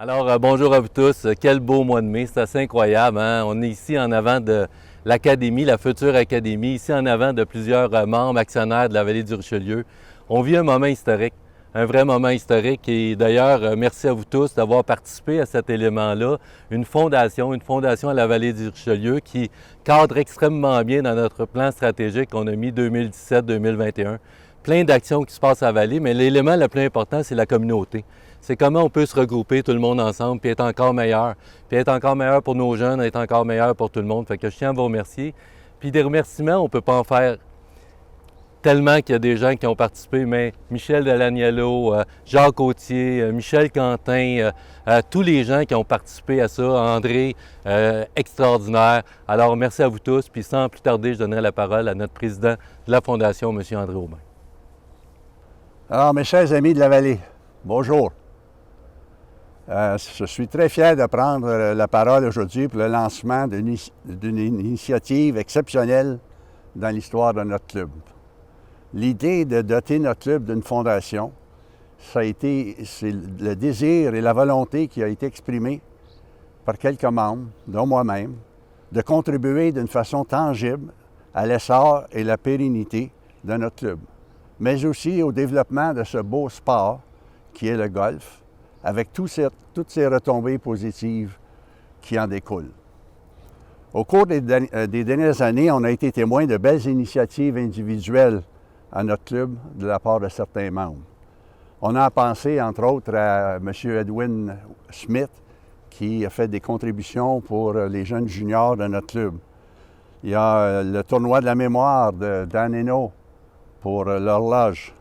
Alors, bonjour à vous tous. Quel beau mois de mai, c'est assez incroyable, hein? On est ici en avant de l'Académie, la future Académie, ici en avant de plusieurs membres actionnaires de la vallée du Richelieu. On vit un moment historique, un vrai moment historique et d'ailleurs, merci à vous tous d'avoir participé à cet élément-là. Une fondation à la vallée du Richelieu qui cadre extrêmement bien dans notre plan stratégique qu'on a mis 2017-2021. Plein d'actions qui se passent à la vallée, mais l'élément le plus important, c'est la communauté. C'est comment on peut se regrouper tout le monde ensemble puis être encore meilleur. Puis être encore meilleur pour nos jeunes, être encore meilleur pour tout le monde. Fait que je tiens à vous remercier. Puis des remerciements, on ne peut pas en faire tellement qu'il y a des gens qui ont participé, mais Michel Delaniello, Jacques Autier, Michel Quentin, tous les gens qui ont participé à ça, André, extraordinaire. Alors merci à vous tous, puis sans plus tarder, je donnerai la parole à notre président de la Fondation, M. André Aubin. Alors, mes chers amis de la vallée, bonjour. Je suis très fier de prendre la parole aujourd'hui pour le lancement d'une initiative exceptionnelle dans l'histoire de notre club. L'idée de doter notre club d'une fondation, c'est le désir et la volonté qui a été exprimée par quelques membres, dont moi-même, de contribuer d'une façon tangible à l'essor et la pérennité de notre club, mais aussi au développement de ce beau sport qui est le golf, avec toutes ces retombées positives qui en découlent. Au cours des dernières années, on a été témoin de belles initiatives individuelles à notre club de la part de certains membres. On a pensé, entre autres, à M. Edwin Smith, qui a fait des contributions pour les jeunes juniors de notre club. Il y a le tournoi de la mémoire de Dan Hainaut pour l'horloge.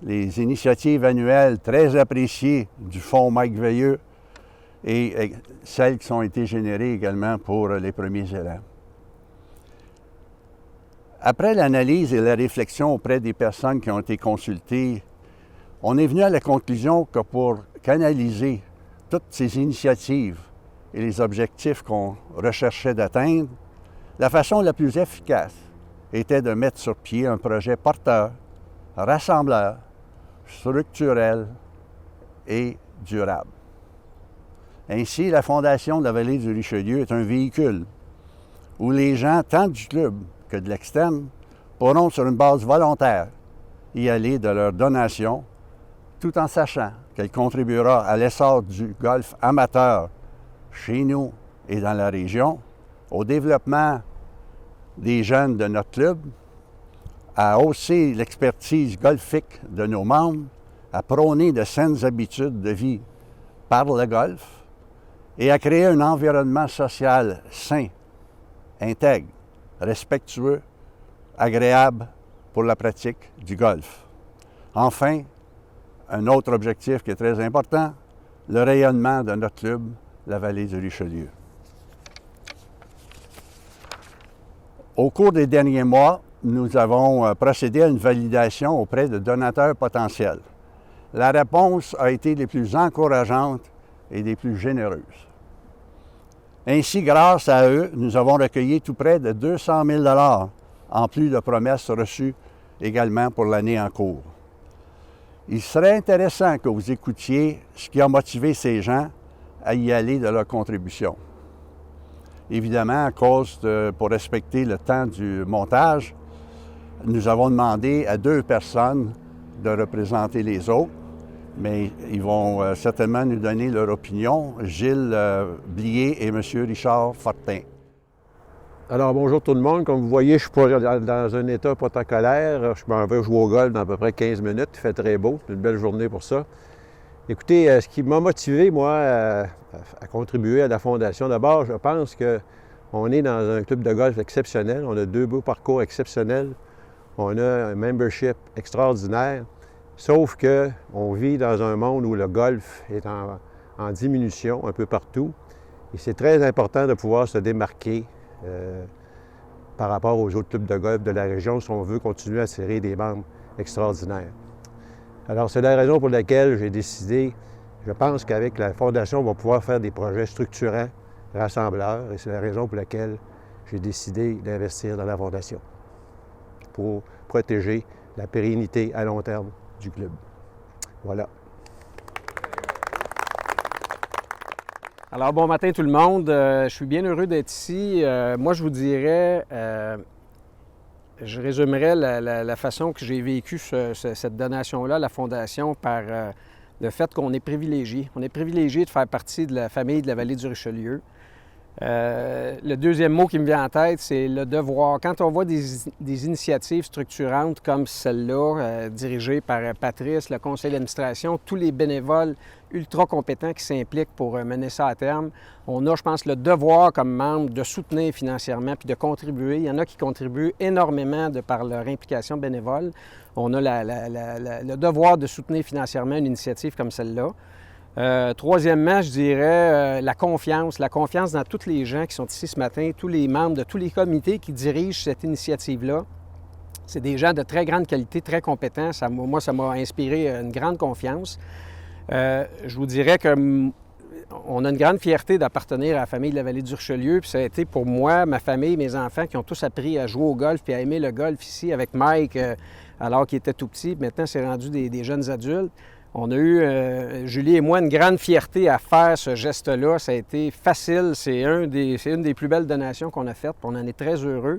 Les initiatives annuelles très appréciées du Fonds Mike Veilleux et celles qui ont été générées également pour les premiers élèves. Après l'analyse et la réflexion auprès des personnes qui ont été consultées, on est venu à la conclusion que pour canaliser toutes ces initiatives et les objectifs qu'on recherchait d'atteindre, la façon la plus efficace était de mettre sur pied un projet porteur, rassembleur, structurel et durable. Ainsi, la Fondation de la vallée du Richelieu est un véhicule où les gens, tant du club que de l'externe, pourront, sur une base volontaire, y aller de leur donation, tout en sachant qu'elle contribuera à l'essor du golf amateur chez nous et dans la région, au développement des jeunes de notre club, à hausser l'expertise golfique de nos membres, à prôner de saines habitudes de vie par le golf et à créer un environnement social sain, intègre, respectueux, agréable pour la pratique du golf. Enfin, un autre objectif qui est très important, le rayonnement de notre club, la vallée du Richelieu. Au cours des derniers mois, nous avons procédé à une validation auprès de donateurs potentiels. La réponse a été des plus encourageantes et des plus généreuses. Ainsi, grâce à eux, nous avons recueilli tout près de 200 000 $ en plus de promesses reçues également pour l'année en cours. Il serait intéressant que vous écoutiez ce qui a motivé ces gens à y aller de leur contribution. Évidemment, pour respecter le temps du montage, nous avons demandé à 2 personnes de représenter les autres, mais ils vont certainement nous donner leur opinion, Gilles Blier et M. Richard Fortin. Alors, bonjour tout le monde. Comme vous voyez, je suis pas dans un état protocolaire. Je m'en vais jouer au golf dans à peu près 15 minutes. Il fait très beau. C'est une belle journée pour ça. Écoutez, ce qui m'a motivé, moi, à contribuer à la Fondation, d'abord, je pense qu'on est dans un club de golf exceptionnel. On a 2 beaux parcours exceptionnels. On a un membership extraordinaire. Sauf qu'on vit dans un monde où le golf est en diminution un peu partout. Et c'est très important de pouvoir se démarquer par rapport aux autres clubs de golf de la région si on veut continuer à attirer des membres extraordinaires. Alors, c'est la raison pour laquelle j'ai décidé, je pense qu'avec la Fondation, on va pouvoir faire des projets structurants, rassembleurs, et c'est la raison pour laquelle j'ai décidé d'investir dans la Fondation pour protéger la pérennité à long terme du club. Voilà. Alors, bon matin tout le monde. Je suis bien heureux d'être ici. Moi, je vous dirais, je résumerais la façon que j'ai vécu cette donation-là à la Fondation par le fait qu'on est privilégié. On est privilégié de faire partie de la famille de la vallée du Richelieu. Le deuxième mot qui me vient en tête, c'est le devoir. Quand on voit des initiatives structurantes comme celle-là, dirigée par Patrice, le conseil d'administration, tous les bénévoles ultra compétents qui s'impliquent pour mener ça à terme, on a, je pense, le devoir comme membre de soutenir financièrement puis de contribuer. Il y en a qui contribuent énormément de par leur implication bénévole. On a le devoir de soutenir financièrement une initiative comme celle-là. Troisièmement, je dirais la confiance dans tous les gens qui sont ici ce matin, tous les membres de tous les comités qui dirigent cette initiative-là. C'est des gens de très grande qualité, très compétents. Moi, ça m'a inspiré une grande confiance. Je vous dirais qu'on a une grande fierté d'appartenir à la famille de la vallée du Richelieu. Puis ça a été pour moi, ma famille, mes enfants qui ont tous appris à jouer au golf puis à aimer le golf ici avec Mike alors qu'il était tout petit. Maintenant, c'est rendu des jeunes adultes. On a eu, Julie et moi, une grande fierté à faire ce geste-là. Ça a été facile. C'est une des plus belles donations qu'on a faites. On en est très heureux.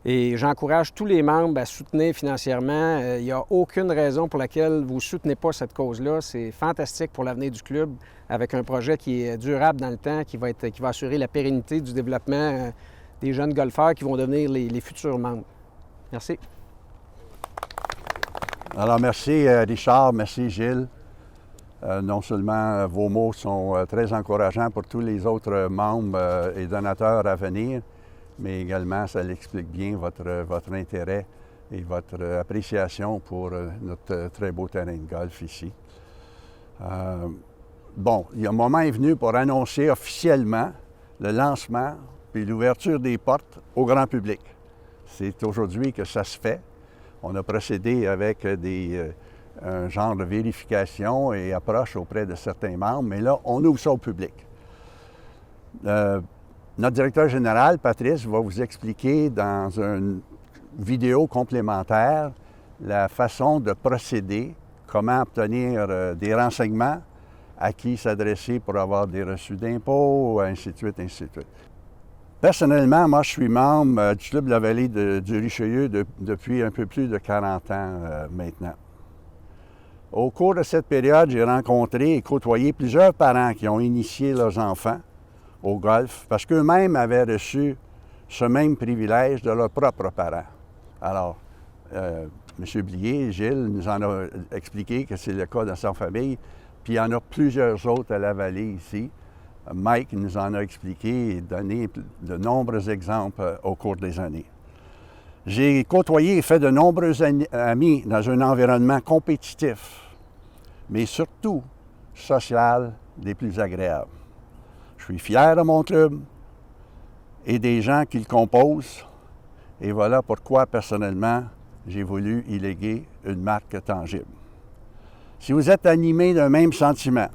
Et j'encourage tous les membres à soutenir financièrement. Il n'y a aucune raison pour laquelle vous ne soutenez pas cette cause-là. C'est fantastique pour l'avenir du club, avec un projet qui est durable dans le temps, qui va assurer la pérennité du développement des jeunes golfeurs qui vont devenir les futurs membres. Merci. Alors, merci Richard, merci Gilles. Non seulement vos mots sont très encourageants pour tous les autres membres et donateurs à venir, mais également ça explique bien votre intérêt et votre appréciation pour notre très beau terrain de golf ici. Bon, le moment est venu pour annoncer officiellement le lancement puis l'ouverture des portes au grand public. C'est aujourd'hui que ça se fait. On a procédé avec un genre de vérification et approche auprès de certains membres, mais là, on ouvre ça au public. Notre directeur général, Patrice, va vous expliquer dans une vidéo complémentaire la façon de procéder, comment obtenir des renseignements, à qui s'adresser pour avoir des reçus d'impôts, ainsi de suite, ainsi de suite. Personnellement, moi, je suis membre du Club de la vallée du Richelieu depuis un peu plus de 40 ans maintenant. Au cours de cette période, j'ai rencontré et côtoyé plusieurs parents qui ont initié leurs enfants au golf parce qu'eux-mêmes avaient reçu ce même privilège de leurs propres parents. Alors, M. Blier, Gilles, nous en a expliqué que c'est le cas dans sa famille, puis il y en a plusieurs autres à la vallée ici. Mike nous en a expliqué et donné de nombreux exemples au cours des années. J'ai côtoyé et fait de nombreux amis dans un environnement compétitif, mais surtout social des plus agréables. Je suis fier de mon club et des gens qui le composent, et voilà pourquoi, personnellement, j'ai voulu y léguer une marque tangible. Si vous êtes animé d'un même sentiment,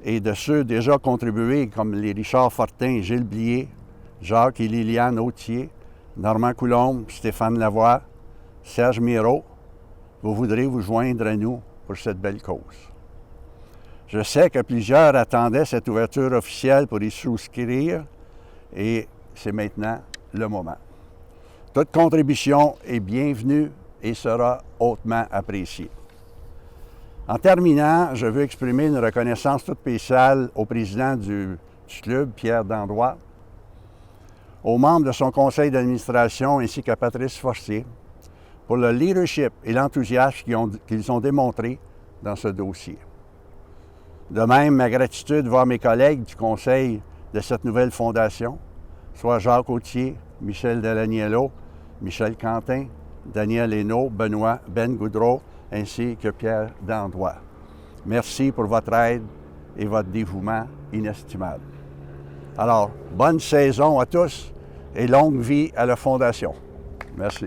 et de ceux déjà contribués, comme les Richard Fortin, Gilles Blier, Jacques et Liliane Autier, Normand Coulombe, Stéphane Lavoie, Serge Miro, vous voudrez vous joindre à nous pour cette belle cause. Je sais que plusieurs attendaient cette ouverture officielle pour y souscrire et c'est maintenant le moment. Toute contribution est bienvenue et sera hautement appréciée. En terminant, je veux exprimer une reconnaissance toute spéciale au président du club, Pierre Dandroit, aux membres de son conseil d'administration ainsi qu'à Patrice Forcier pour le leadership et l'enthousiasme qu'ils ont démontré dans ce dossier. De même, ma gratitude va à mes collègues du conseil de cette nouvelle fondation, soit Jacques Autier, Michel Delaniello, Michel Quentin, Daniel Hainaut, Benoît Ben Goudreau, ainsi que Pierre Dandroit. Merci pour votre aide et votre dévouement inestimable. Alors, bonne saison à tous et longue vie à la Fondation. Merci.